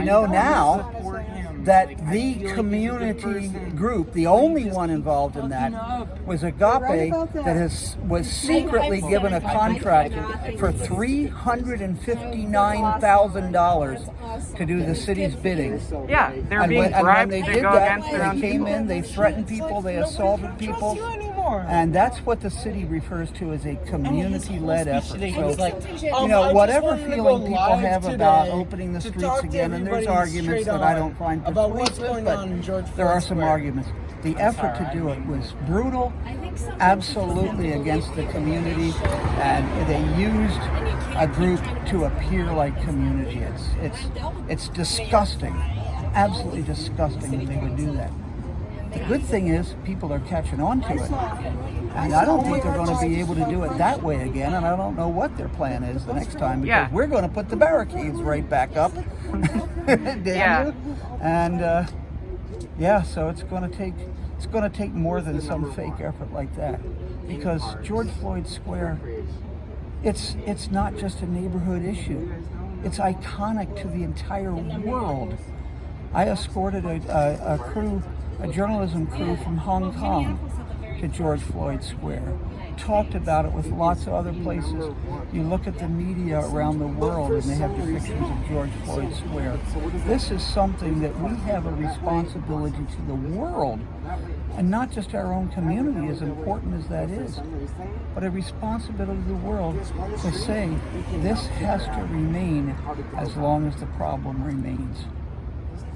we know now that the community group, the only one involved in that, was Agape that was secretly given a contract for $359,000 to do the city's bidding. Yeah, they're being bribed to go against their own people. They came in, they threatened people, they assaulted people. And that's what the city refers to as a community-led effort. So, whatever feeling people have about opening the streets again, and there's arguments that I don't find persuasive, but there are some arguments. The effort to do it was brutal, absolutely against the community, and they used a group to appear like community. It's disgusting, absolutely disgusting that they would do that. The good thing is people are catching on to it, and I don't think they're going to be able to do it that way again, and I don't know what their plan is the next time, because we're going to put the barricades right back up. And so it's going to take more than some fake effort like that, because George Floyd Square, it's not just a neighborhood issue. It's iconic to the entire world. I escorted a journalism crew from Hong Kong to George Floyd Square. Talked about it with lots of other places. You look at the media around the world and they have depictions of George Floyd Square. This is something that we have a responsibility to the world, and not just our own community, as important as that is, but a responsibility to the world to say this has to remain as long as the problem remains.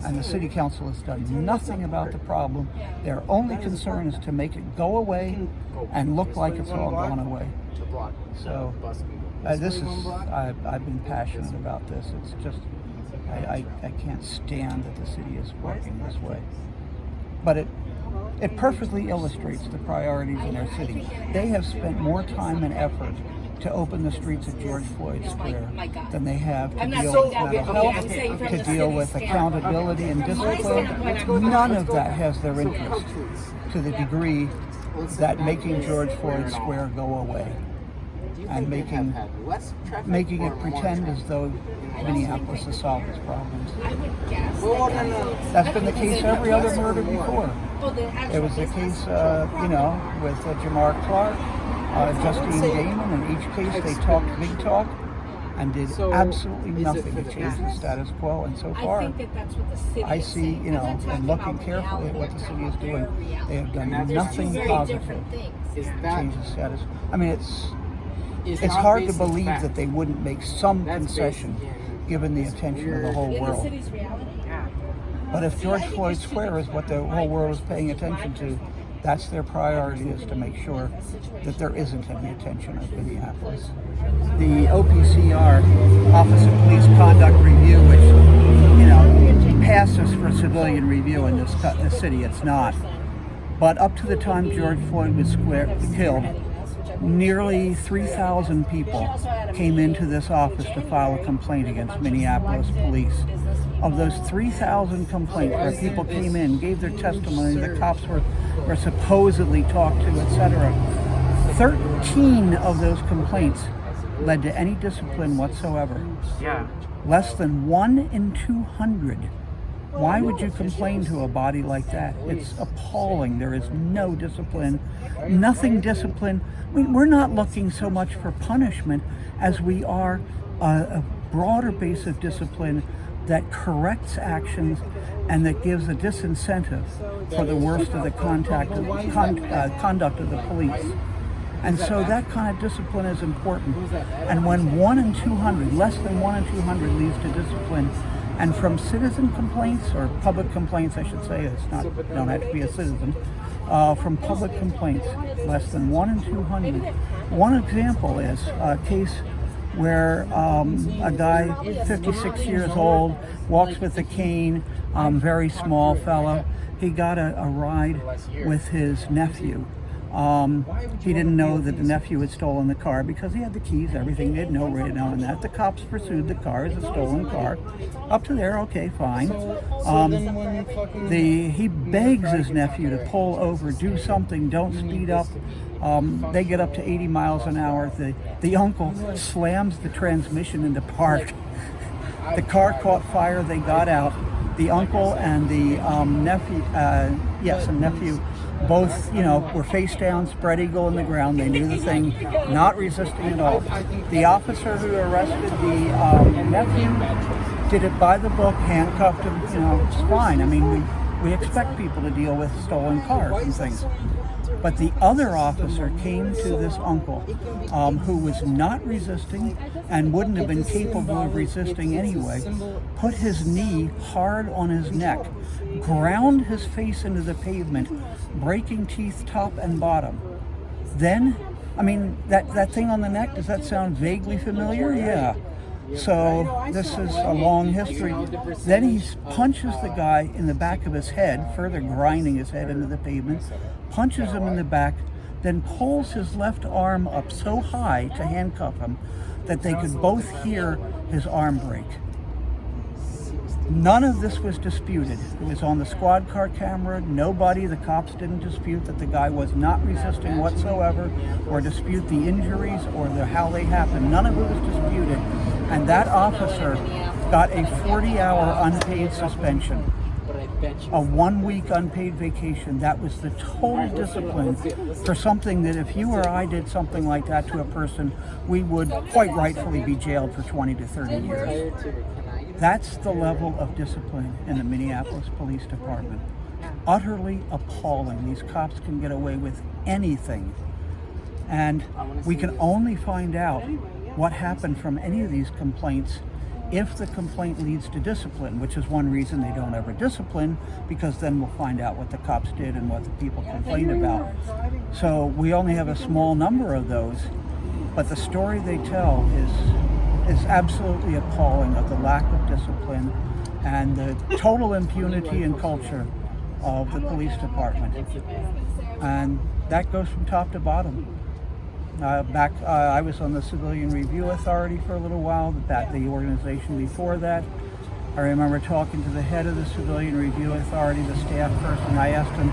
And the city council has done nothing about the problem. Their only concern is to make it go away and look like it's all gone away. So I've been passionate about this. It's just, I can't stand that the city is working this way. But it perfectly illustrates the priorities in our city. They have spent more time and effort to open the streets of George Floyd Square than they have to deal with mental health, to deal with accountability and discipline. None of that has their interest to the degree that making George Floyd Square go away and making it pretend as though Minneapolis has solved its problems. That's been the case every other murder before. It was the case, with Jamar Clark, Justine Damon. In each case, they talked big talk and did absolutely nothing to change the status quo. And so far, I see, and looking carefully at what the city is doing, they have done nothing positive to change the status. I mean, it's hard to believe that they wouldn't make some concession given the attention of the whole world. But if George Floyd Square is what the whole world is paying attention to, that's their priority, is to make sure that there isn't any attention of Minneapolis. The OPCR, Office of Police Conduct Review, which, passes for civilian review in this city, it's not. But up to the time George Floyd was killed, nearly 3,000 people came into this office to file a complaint against Minneapolis police. Of those 3,000 complaints where people came in, gave their testimony, the cops were supposedly talked to, etc., 13 of those complaints led to any discipline whatsoever. Less than 1 in 200. Why would you complain to a body like that? It's appalling. There is no discipline, nothing discipline. We're not looking so much for punishment as we are a broader base of discipline that corrects actions and that gives a disincentive for the worst of the conduct of the police. And so that kind of discipline is important. And when 1 in 200, less than 1 in 200 leads to discipline, and from citizen complaints, or public complaints I should say, don't have to be a citizen, from public complaints, less than 1 in 200. One example is a case where a guy, 56 years old, walks with a cane, very small fellow. He got a ride with his nephew. He didn't know that the nephew had stolen the car because he had the keys, everything. They had no radar on that. The cops pursued the car as a stolen car. Up to there, okay, fine. He begs his nephew to pull over, do something, don't speed up. They get up to 80 miles an hour. The uncle slams the transmission into park. The car caught fire, they got out. The uncle and the nephew, both, were face down, spread eagle in the ground. They knew the thing, not resisting at all. The officer who arrested the nephew did it by the book, handcuffed him, it's fine. I mean, we expect people to deal with stolen cars and things. But the other officer came to this uncle who was not resisting and wouldn't have been capable of resisting anyway, put his knee hard on his neck, ground his face into the pavement, breaking teeth top and bottom. Then, that thing on the neck, does that sound vaguely familiar? Yeah. So this is a long history. Then he punches the guy in the back of his head, further grinding his head into the pavement, punches him in the back, then pulls his left arm up so high to handcuff him that they could both hear his arm break. None of this was disputed. It was on the squad car camera. The cops didn't dispute that the guy was not resisting whatsoever, or dispute the injuries or how they happened. None of it was disputed. And that officer got a 40-hour unpaid suspension, a 1-week unpaid vacation. That was the total discipline for something that if you or I did something like that to a person, we would quite rightfully be jailed for 20 to 30 years. That's the level of discipline in the Minneapolis Police Department. Utterly appalling. These cops can get away with anything. And we can only find out what happened from any of these complaints if the complaint leads to discipline, which is one reason they don't ever discipline, because then we'll find out what the cops did and what the people complained about. So we only have a small number of those, but the story they tell is absolutely appalling of the lack of discipline and the total impunity and culture of the police department. And that goes from top to bottom. I was on the Civilian Review Authority for a little while, the organization before that. I remember talking to the head of the Civilian Review Authority, the staff person. I asked him,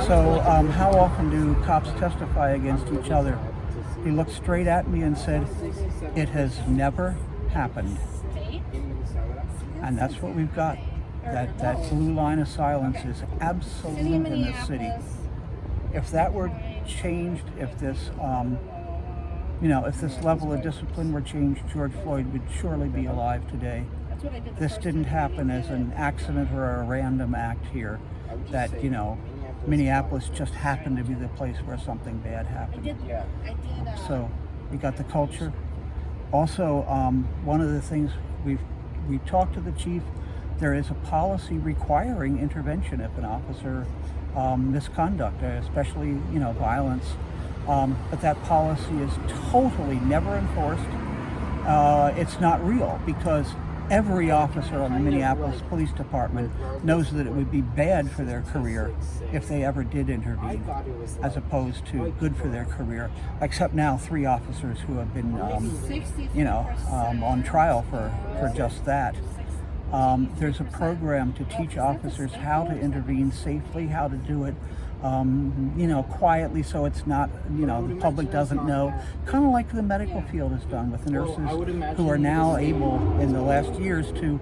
so how often do cops testify against each other? He looked straight at me and said, it has never happened. And that's what we've got. That blue line of silence is absolute in this city. If that were changed, if this level of discipline were changed, George Floyd would surely be alive today. This didn't happen as an accident or a random act here, that, Minneapolis just happened to be the place where something bad happened. So we got the culture. Also, one of the things we talked to the chief, there is a policy requiring intervention if an officer misconduct, especially, violence. But that policy is totally never enforced. It's not real because every officer on the Minneapolis Police Department knows that it would be bad for their career if they ever did intervene, as opposed to good for their career, except now 3 officers who have been, on trial for just that. There's a program to teach officers how to intervene safely, how to do it quietly, so it's not, the public doesn't know. Kind of like the medical field has done with the nurses who are now able, in the last years, to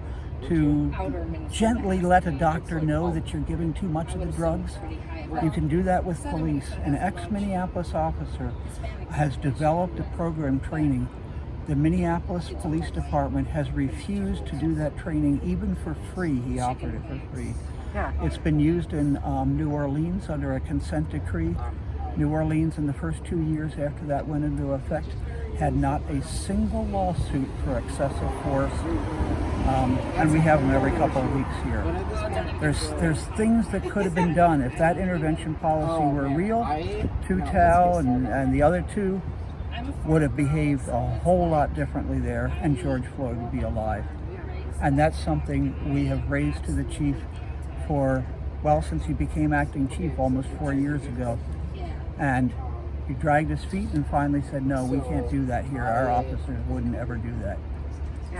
gently let a doctor know that you're giving too much of the drugs. You can do that with police. An ex-Minneapolis officer has developed a program training. The Minneapolis Police Department has refused to do that training even for free. He offered it for free. It's been used in New Orleans under a consent decree. New Orleans, in the first 2 years after that went into effect, had not a single lawsuit for excessive force, and we have them every couple of weeks here. There's things that could have been done if that intervention policy were real. Tutow and the other 2 would have behaved a whole lot differently there, and George Floyd would be alive. And that's something we have raised to the chief since he became acting chief almost 4 years ago. And he dragged his feet and finally said, no, we can't do that here. Our officers wouldn't ever do that.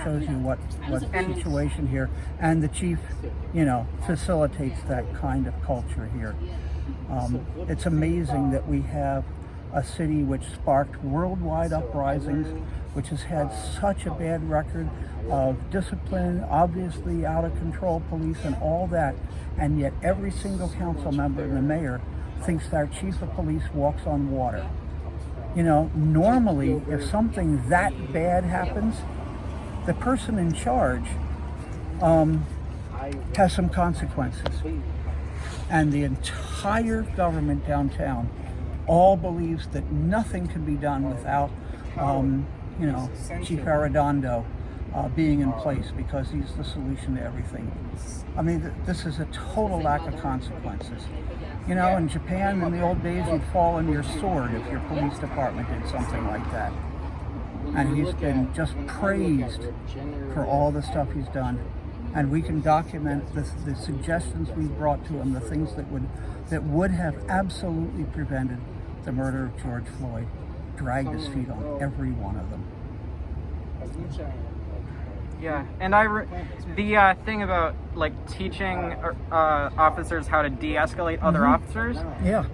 Shows you what the situation here. And the chief, facilitates that kind of culture here. It's amazing that we have a city which sparked worldwide uprisings, which has had such a bad record of discipline, obviously out of control police and all that, and yet every single council member and the mayor thinks our chief of police walks on water. You know, normally if something that bad happens, the person in charge has some consequences. And the entire government downtown all believes that nothing can be done without, Chief Arredondo being in place, because he's the solution to everything. I mean, this is a total lack of consequences. You know, in Japan, in the old days, you'd fall on your sword if your police department did something like that. And he's been just praised for all the stuff he's done. And we can document the suggestions we've brought to him, the things that would have absolutely prevented the murder of George Floyd, dragged his feet on every one of them. Yeah, and the thing about like teaching officers how to de-escalate other officers. Yeah.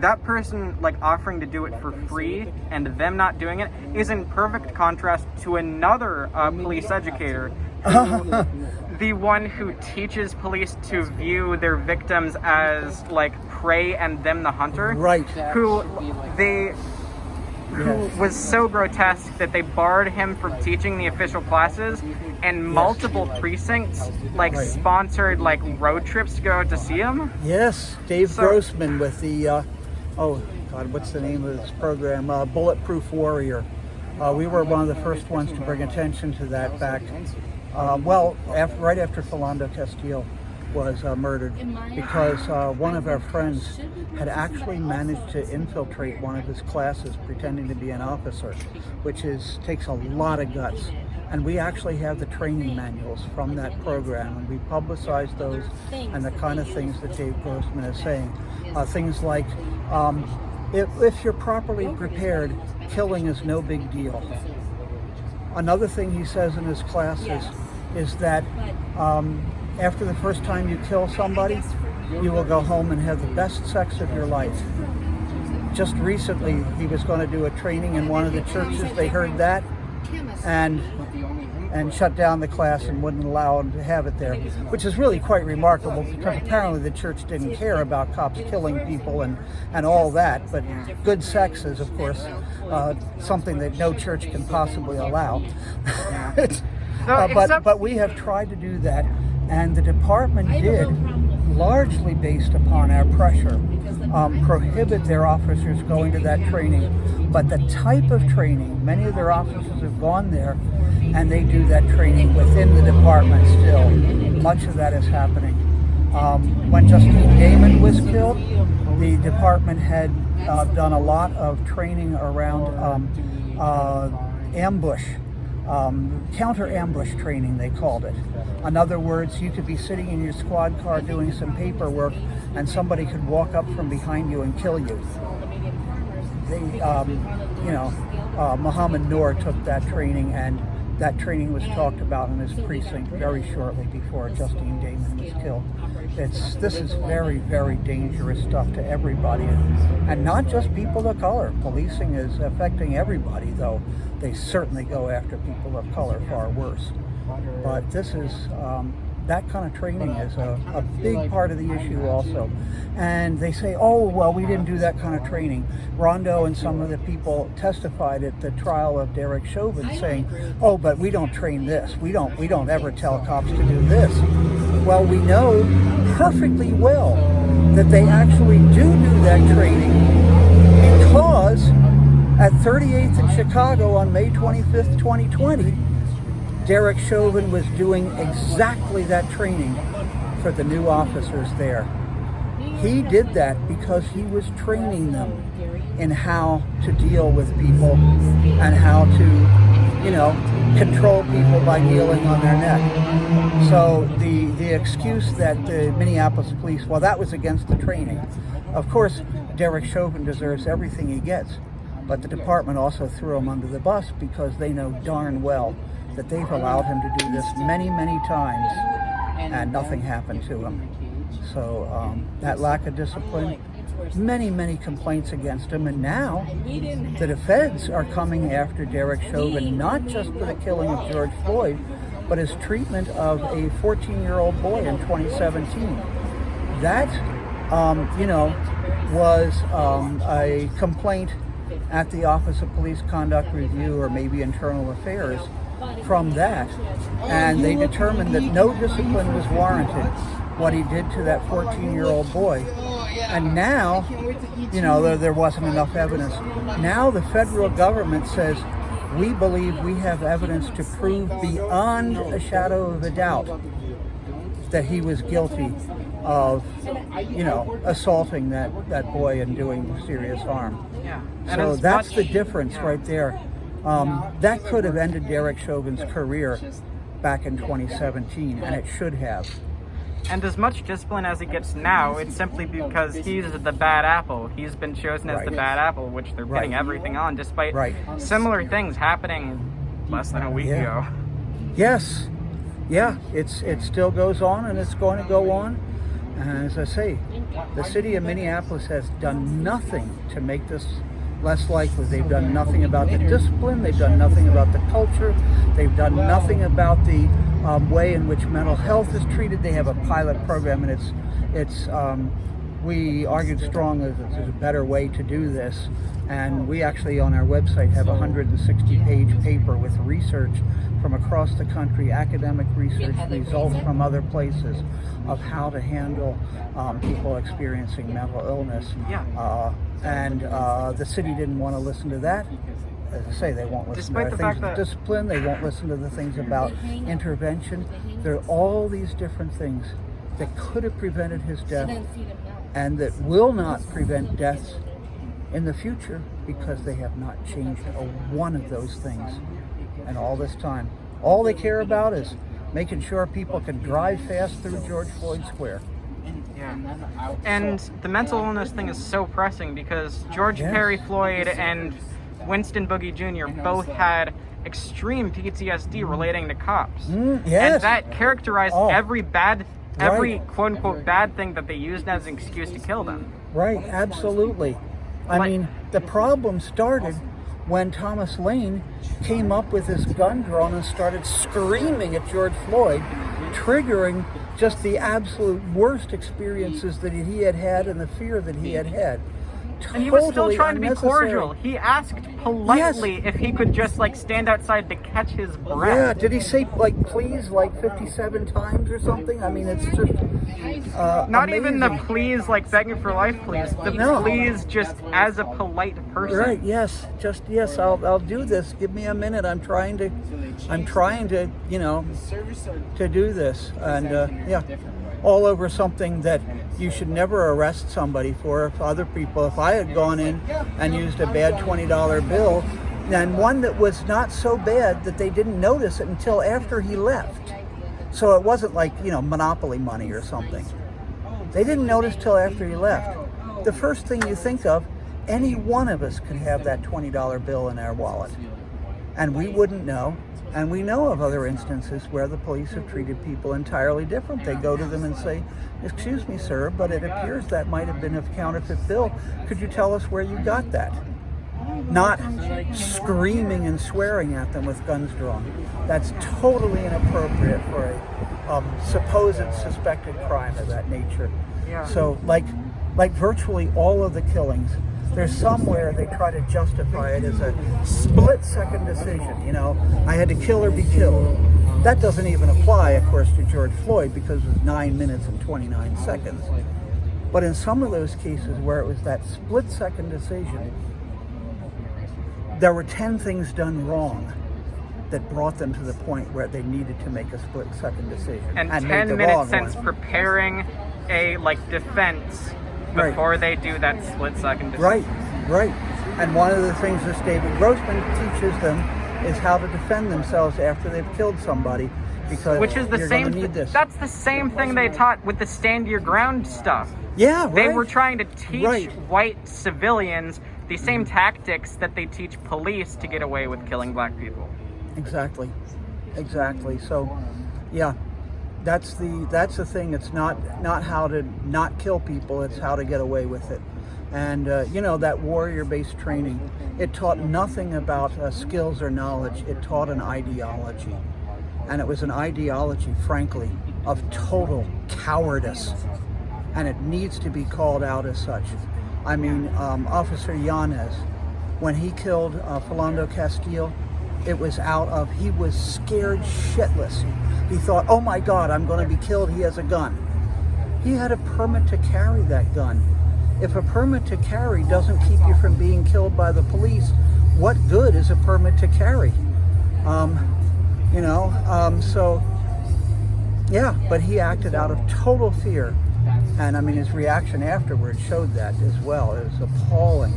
That person like offering to do it for free and them not doing it is in perfect contrast to another police educator, the one who teaches police to view their victims as like prey and them the hunter. Right. Who was so grotesque that they barred him from teaching the official classes, and multiple precincts like sponsored like road trips to go out to see him. Yes, Dave Grossman with the what's the name of this program? Bulletproof Warrior. We were one of the first ones to bring attention to that back. Right after Philando Castile was murdered, because one of our friends had actually managed to infiltrate one of his classes pretending to be an officer, which takes a lot of guts. And we actually have the training manuals from that program, and we publicize those and the kind of things that Dave Grossman is saying. Things like, if you're properly prepared, killing is no big deal. Another thing he says in his classes is that after the first time you kill somebody, you will go home and have the best sex of your life. Just recently, he was going to do a training in one of the churches. They heard that and shut down the class and wouldn't allow him to have it there, which is really quite remarkable, because apparently the church didn't care about cops killing people and all that. But good sex is, of course, something that no church can possibly allow. But we have tried to do that, and the department did, largely based upon our pressure, prohibit their officers going to that training. But the type of training, many of their officers have gone there, and they do that training within the department still. Much of that is happening. When Justine Damon was killed, the department had done a lot of training around ambush. Counter-ambush training, they called it. In other words, you could be sitting in your squad car doing some paperwork, and somebody could walk up from behind you and kill you. Muhammad Noor took that training, and that training was talked about in his precinct very shortly before Justine Damon was killed. This is very, very dangerous stuff to everybody, and not just people of color. Policing is affecting everybody, though they certainly go after people of color far worse. But this is, that kind of training is a big part of the issue also. And they say, oh, well, we didn't do that kind of training. Rondo and some of the people testified at the trial of Derek Chauvin saying, oh, but we don't train this. We don't ever tell cops to do this. Well, we know perfectly well that they actually do that training, because at 38th in Chicago on May 25th, 2020, Derek Chauvin was doing exactly that training for the new officers there. He did that because he was training them in how to deal with people and how to, control people by kneeling on their neck. So the excuse that the Minneapolis police, well, that was against the training. Of course, Derek Chauvin deserves everything he gets, but the department also threw him under the bus because they know darn well that they've allowed him to do this many, many times, and nothing happened to him. So that lack of discipline many complaints against him, and now the feds are coming after Derek Chauvin, not just for the killing of George Floyd, but his treatment of a 14-year-old boy in 2017. That, was a complaint at the Office of Police Conduct Review, or maybe Internal Affairs, from that, and they determined that no discipline was warranted, what he did to that 14-year-old boy. And now, there wasn't enough evidence. Now the federal government says, we believe we have evidence to prove beyond a shadow of a doubt that he was guilty of, assaulting that boy and doing serious harm. Yeah. So that's the difference right there. That could have ended Derek Chauvin's career back in 2017, and it should have. And as much discipline as he gets now, it's simply because he's the bad apple. He's been chosen as the bad apple, which they're pinning everything on, despite similar things happening less than a week ago. Yes. Yeah, it still goes on, and it's going to go on. And as I say, the city of Minneapolis has done nothing to make this less likely. They've done nothing about the discipline. They've done nothing about the culture. They've done nothing about the way in which mental health is treated. They have a pilot program, and it's we argued strongly that there's a better way to do this. And we actually on our website have a 160-page paper with research from across the country, academic research, results from other places of how to handle people experiencing mental illness. And the city didn't want to listen to that. As I say, they won't listen to the things of discipline. They won't listen to the things about intervention. There are all these different things that could have prevented his death and that will not prevent deaths in the future because they have not changed one of those things. And all this time, all they care about is making sure people can drive fast through George Floyd Square. Yeah. And the mental illness thing is so pressing because George Perry Floyd and Winston Boogie Jr. both had extreme PTSD relating to cops. And that characterized every quote-unquote bad thing that they used as an excuse to kill them. Right, absolutely. I mean, the problem started when Thomas Lane came up with his gun drawn and started screaming at George Floyd, triggering just the absolute worst experiences that he had had and the fear that he had had. And he was still trying to be cordial. He asked politely if he could just stand outside to catch his breath. Yeah, did he say please 57 times or something? I mean, it's just not amazing. Even the please begging for life, please. The please just as a polite person. Right? Yes. Just yes. I'll do this. Give me a minute. I'm trying to to do this, and all over something that you should never arrest somebody for. If other people, if I had gone in and used a bad $20 bill, and one that was not so bad that they didn't notice it until after he left. So it wasn't Monopoly money or something. They didn't notice till after he left. The first thing you think of, any one of us could have that $20 bill in our wallet, and we wouldn't know. And we know of other instances where the police have treated people entirely different. They go to them and say, "Excuse me, sir, but it appears that might have been a counterfeit bill. Could you tell us where you got that?" Not screaming and swearing at them with guns drawn. That's totally inappropriate for a supposed suspected crime of that nature. Yeah. So, like virtually all of the killings, there's somewhere they try to justify it as a split-second decision. I had to kill or be killed. That doesn't even apply, of course, to George Floyd because it was 9 minutes and 29 seconds. But in some of those cases where it was that split-second decision, there were 10 things done wrong that brought them to the point where they needed to make a split-second decision. And 10 minutes since preparing a defense before they do that split-second decision. Right. And one of the things this David Grossman teaches them is how to defend themselves after they've killed somebody, because which is the you're same. gonna need this. That's the same thing they taught with the stand your ground stuff. Yeah, right. They were trying to teach white civilians the same tactics that they teach police to get away with killing black people. Exactly. So, yeah. That's the thing. It's not how to not kill people. It's how to get away with it. And, that warrior-based training, it taught nothing about skills or knowledge. It taught an ideology. And it was an ideology, frankly, of total cowardice. And it needs to be called out as such. I mean, Officer Yanez, when he killed Philando Castile, it was he was scared shitless. He thought, oh my God, I'm going to be killed, he has a gun. He had a permit to carry that gun. If a permit to carry doesn't keep you from being killed by the police, what good is a permit to carry? But he acted out of total fear. And I mean, his reaction afterwards showed that as well. It was appalling.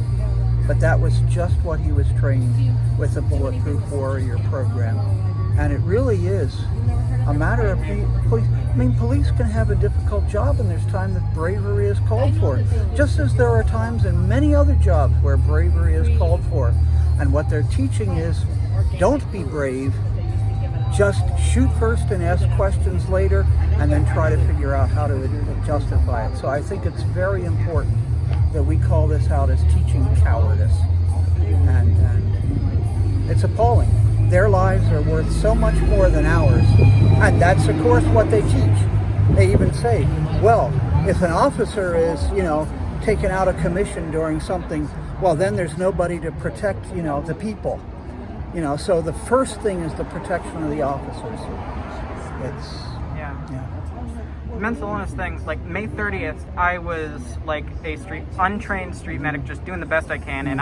But that was just what he was trained with the Bulletproof Warrior program. And it really is a matter of police. I mean, police can have a difficult job, and there's time that bravery is called for. Just as there are times in many other jobs where bravery is called for. And what they're teaching is, don't be brave. Just shoot first and ask questions later, and then try to figure out how to justify it. So I think it's very important that we call this out as teaching cowardice. And it's appalling. Their lives are worth so much more than ours. And that's, of course, what they teach. They even say, well, if an officer is, taken out of commission during something, well, then there's nobody to protect, the people. So the first thing is the protection of the officers. Mental illness things, like May 30th, I was like a untrained street medic, just doing the best I can, and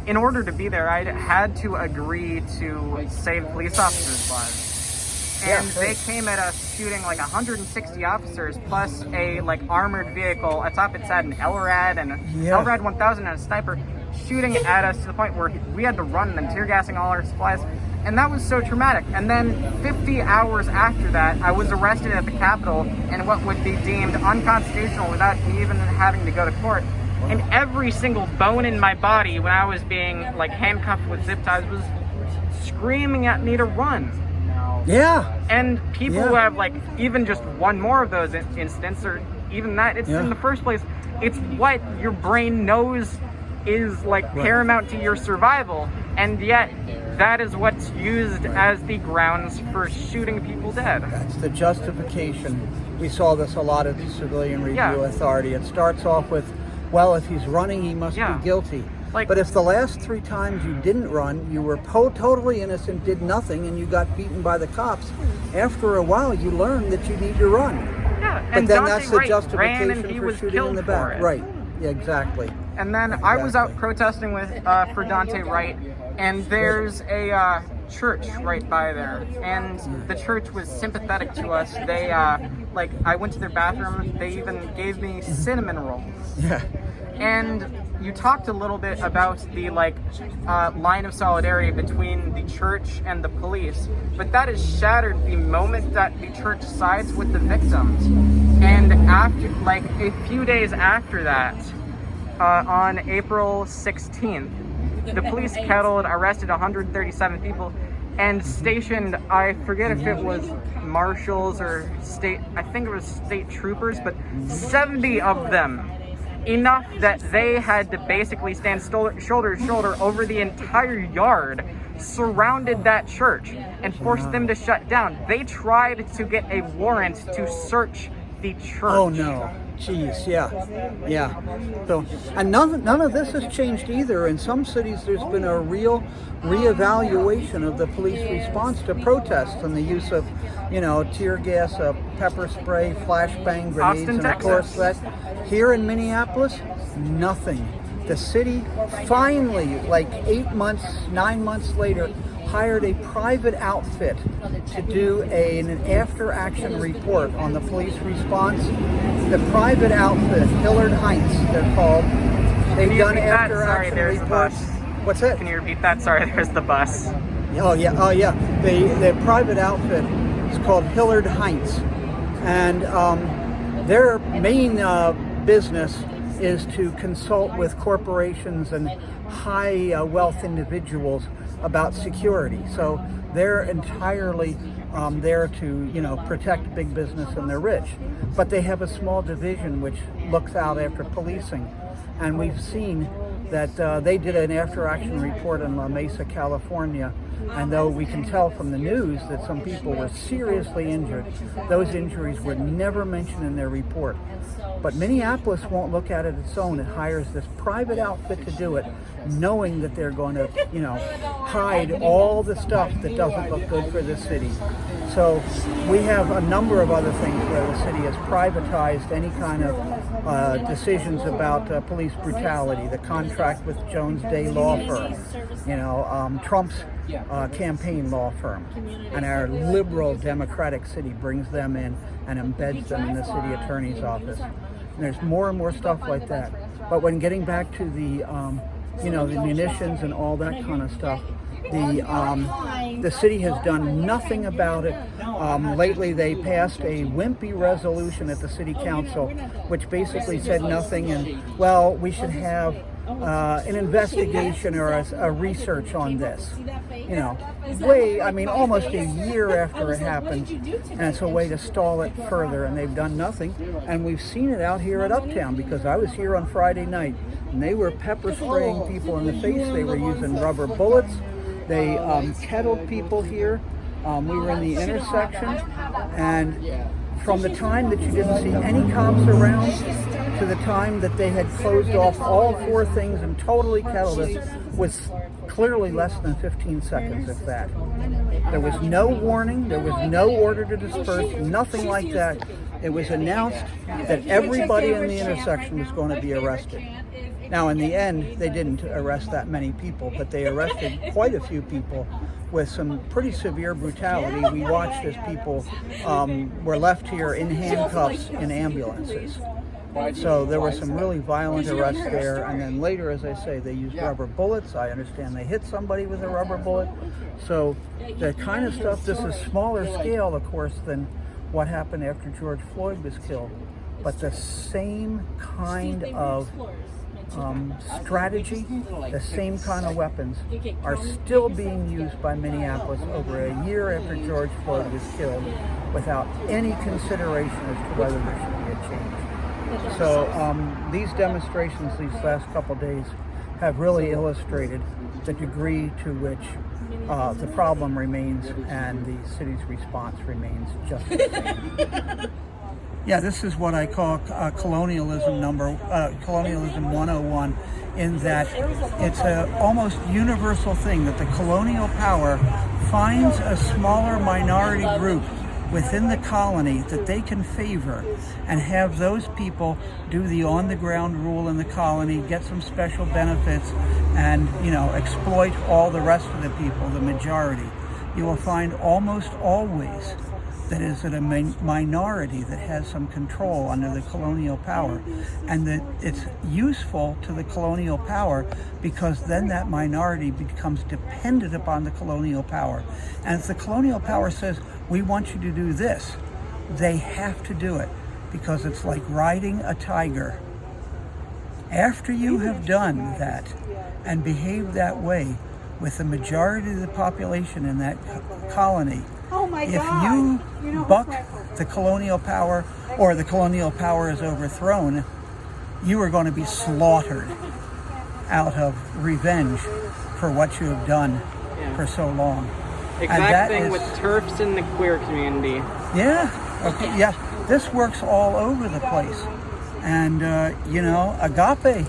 in order to be there, I had to agree to save police officers' lives. And they came at us shooting like 160 officers, plus a armored vehicle. Atop it had an LRAD and LRAD 1000 and a sniper, shooting at us to the point where we had to run them, tear gassing all our supplies. And that was so traumatic. And then 50 hours after that, I was arrested at the Capitol in what would be deemed unconstitutional without me even having to go to court. And every single bone in my body when I was being handcuffed with zip ties was screaming at me to run. Yeah. And people who have even just one more of those incidents, or even that, it's in the first place, it's what your brain knows is paramount to your survival, and yet that is what's used as the grounds for shooting people dead. That's the justification. We saw this a lot at the Civilian Review Authority. It starts off with, well, if he's running, he must be guilty. But if the last 3 times you didn't run, you were totally innocent, did nothing, and you got beaten by the cops, after a while you learn that you need to run. Yeah, but and then Dante that's the Wright justification ran and he for was shooting in the back. Right. Yeah, exactly. And then I was out protesting for Dante Wright, and there's a church right by there, and the church was sympathetic to us. They I went to their bathroom. They even gave me cinnamon rolls. Yeah. And you talked a little bit about the line of solidarity between the church and the police, but that is shattered the moment that the church sides with the victims. And after a few days after that, on April 16th, the police arrested 137 people and stationed, I forget if it was marshals or I think it was state troopers, but 70 of them. Enough that they had to basically stand shoulder to shoulder over the entire yard, surrounded that church, and forced them to shut down. They tried to get a warrant to search the church. Oh no. Jeez, yeah. So, and none of this has changed either. In some cities, there's been a real reevaluation of the police response to protests and the use of, tear gas, pepper spray, flashbang grenades, Austin, and Texas. Of course that. Here in Minneapolis, nothing. The city finally, 9 months later, hired a private outfit to do an after-action report on the police response. The private outfit, Hillard Heinz, they're called. They've done after-action reports. What's that? Can you repeat that? Sorry, there's the bus. Oh yeah. The private outfit is called Hillard Heinz, and their main business is to consult with corporations and high wealth individuals about security. So they're entirely there to, protect big business and the rich. But they have a small division which looks out after policing. And we've seen that they did an after-action report in La Mesa, California. And though we can tell from the news that some people were seriously injured, those injuries were never mentioned in their report. But Minneapolis won't look at it its own. It hires this private outfit to do it, knowing that they're going to, hide all the stuff that doesn't look good for the city. So we have a number of other things where the city has privatized any kind of decisions about police brutality. The contract with Jones Day Law Firm, Trump's campaign law firm, and our liberal democratic city brings them in and embeds them in the city attorney's office. And there's more and more stuff like that. But when getting back to the the munitions and all that kind of stuff, the city has done nothing about it. Lately they passed a wimpy resolution at the city council which basically said nothing, and well, we should have an investigation or a research on this. Almost a year after it happened, and it's a way to stall it further, and they've done nothing. And we've seen it out here at Uptown, because I was here on Friday night, and they were pepper spraying people in the face. They were using rubber bullets. They kettled people here. We were in the intersection, and from the time that you didn't see any cops around to the time that they had closed off all four things and totally kettled us was clearly less than 15 seconds, if that. There was no warning, there was no order to disperse, nothing like that. It was announced that everybody in the intersection was going to be arrested. Now, in the end, they didn't arrest that many people, but they arrested quite a few people with some pretty severe brutality. We watched as people were left here in handcuffs in ambulances. So there were some really violent arrests there, and then later, as I say, they used rubber bullets. I understand they hit somebody with a rubber bullet. So the kind of stuff, this is smaller scale, of course, than what happened after George Floyd was killed, but the same kind of strategy, the same kind of weapons are still being used by Minneapolis over a year after George Floyd was killed, without any consideration as to whether there should be a change. So these demonstrations these last couple days have really illustrated the degree to which the problem remains and the city's response remains just the same. Yeah, this is what I call colonialism 101, in that it's a almost universal thing that the colonial power finds a smaller minority group within the colony that they can favor and have those people do the on-the-ground rule in the colony, get some special benefits, and exploit all the rest of the people, the majority. You will find almost always that is a minority that has some control under the colonial power, and that it's useful to the colonial power because then that minority becomes dependent upon the colonial power. And if the colonial power says, we want you to do this, they have to do it, because it's like riding a tiger. After you have done that and behaved that way with the majority of the population in that colony, if you buck the colonial power, or the colonial power is overthrown, you are going to be slaughtered out of revenge for what you have done for so long. Exact thing with TERFs in the queer community. Yeah, okay, yeah. This works all over the place. And, Agape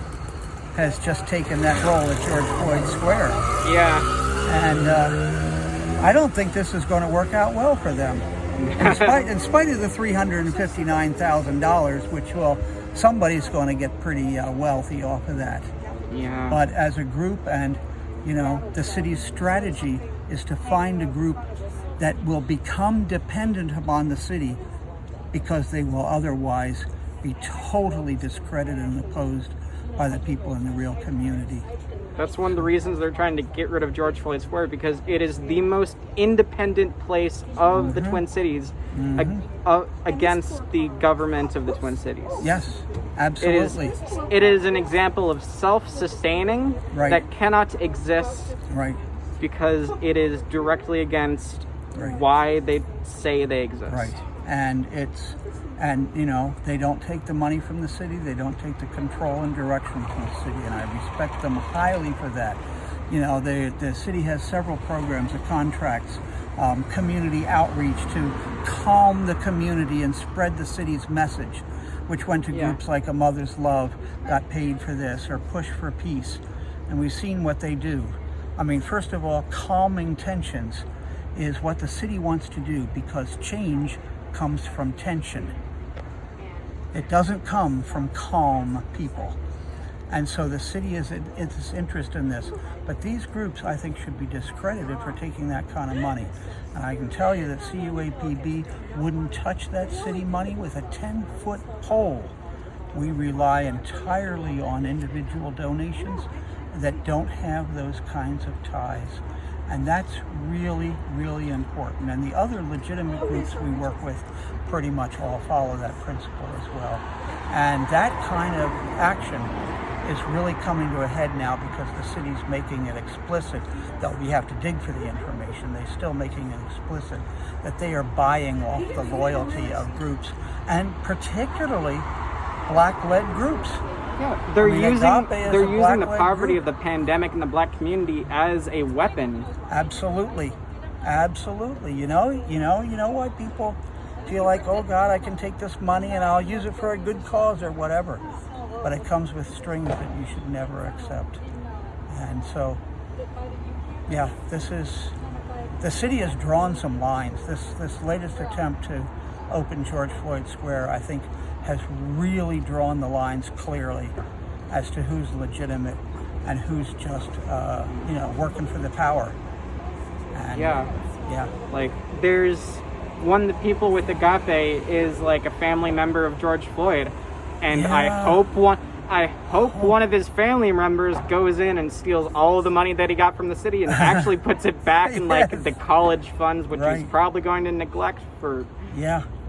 has just taken that role at George Floyd Square. Yeah. And I don't think this is going to work out well for them. In spite of the $359,000, which somebody's going to get pretty wealthy off of that. Yeah. But as a group, and the city's strategy is to find a group that will become dependent upon the city, because they will otherwise be totally discredited and opposed by the people in the real community. That's one of the reasons they're trying to get rid of George Floyd Square, because it is the most independent place of the Twin Cities against the government of the Twin Cities. Yes, absolutely. It is an example of self-sustaining that cannot exist because it is directly against why they say they exist. Right. And they don't take the money from the city. They don't take the control and direction from the city, and I respect them highly for that. The city has several programs, contracts, community outreach to calm the community and spread the city's message, which went to groups like A Mother's Love, got paid for this, or Push for Peace. And we've seen what they do. I mean, first of all, calming tensions is what the city wants to do, because change comes from tension. It doesn't come from calm people. And so the city is its interest in this. But these groups, I think, should be discredited for taking that kind of money. And I can tell you that CUAPB wouldn't touch that city money with a 10-foot pole. We rely entirely on individual donations that don't have those kinds of ties. And that's really, really important. And the other legitimate groups we work with pretty much all follow that principle as well. And that kind of action is really coming to a head now, because the city's making it explicit, though we have to dig for the information, they're still making it explicit that they are buying off the loyalty of groups, and particularly Black-led groups. Yeah, they're using the poverty of the pandemic and the Black community as a weapon. Absolutely. You know why people feel like, oh God, I can take this money and I'll use it for a good cause or whatever. But it comes with strings that you should never accept. And so, the city has drawn some lines. This latest attempt to open George Floyd Square, I think, has really drawn the lines clearly as to who's legitimate and who's just, working for the power. And, like, there's one, the people with Agape is like a family member of George Floyd. And I hope one of his family members goes in and steals all of the money that he got from the city and actually puts it back in like the college funds, which he's probably going to neglect for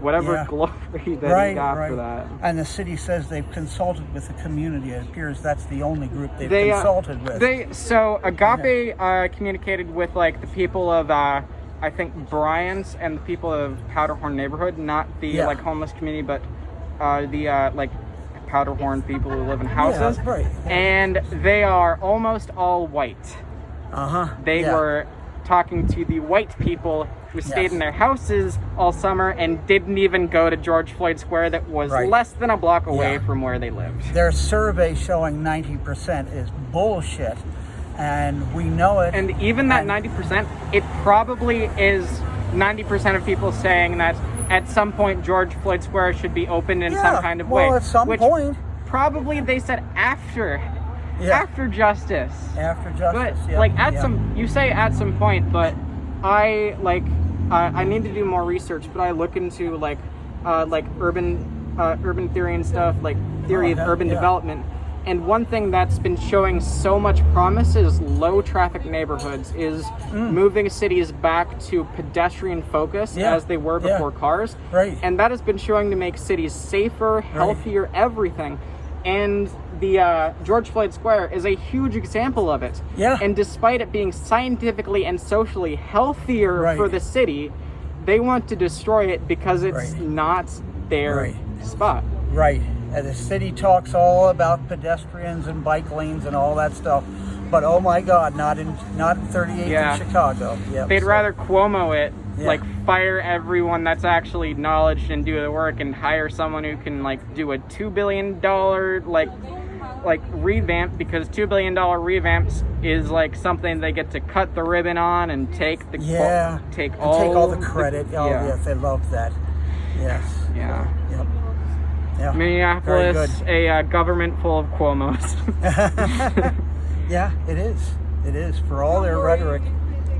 whatever glory that he got for that. And the city says they've consulted with the community. It appears that's the only group they've consulted with. So Agape communicated with like the people of I think Bryant's and the people of Powderhorn neighborhood, not the like homeless community, but the like Powderhorn people who live in houses. And they are almost all white. They were talking to the white people who stayed in their houses all summer and didn't even go to George Floyd Square, that was less than a block away from where they lived. Their survey showing 90% is bullshit, and we know it. And even that 90%, it probably is 90% of people saying that at some point George Floyd Square should be opened in some kind of way. Well, at some point. Probably they said after justice. After justice, but like you say at some point, but I need to do more research, but I look into like urban theory and stuff, like theory of urban development. And one thing that's been showing so much promise is low traffic neighborhoods, is moving cities back to pedestrian focus as they were before cars. And that has been showing to make cities safer, healthier, everything. And the George Floyd Square is a huge example of it. And despite it being scientifically and socially healthier for the city, they want to destroy it because it's not their spot. And the city talks all about pedestrians and bike lanes and all that stuff, but oh my God, not in 38th in Chicago. They'd rather Cuomo it, like fire everyone that's actually knowledge and do the work, and hire someone who can like do a $2 billion like revamp, because $2 billion revamps is like something they get to cut the ribbon on and take the take all the credit. They love that. Minneapolis, a government full of Cuomos. It is. For all their rhetoric,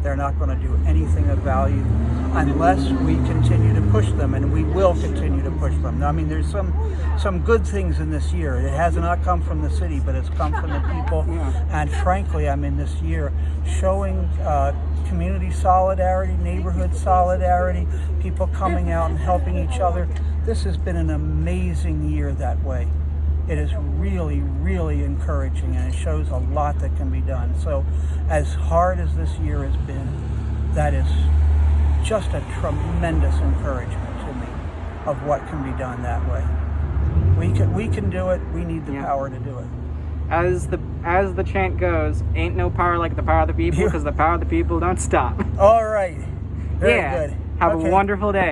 they're not going to do anything of value unless we continue to push them, and we will continue to push them. I mean, there's some good things in this year. It has not come from the city, but it's come from the people. And frankly, I mean, this year, showing community solidarity, neighborhood solidarity, people coming out and helping each other. This has been an amazing year that way. It is really, really encouraging, and it shows a lot that can be done. So as hard as this year has been, that is just a tremendous encouragement to me of what can be done that way. We can do it. We need the power to do it. As the chant goes, ain't no power like the power of the people, because the power of the people don't stop. All right. Very good. Have a wonderful day.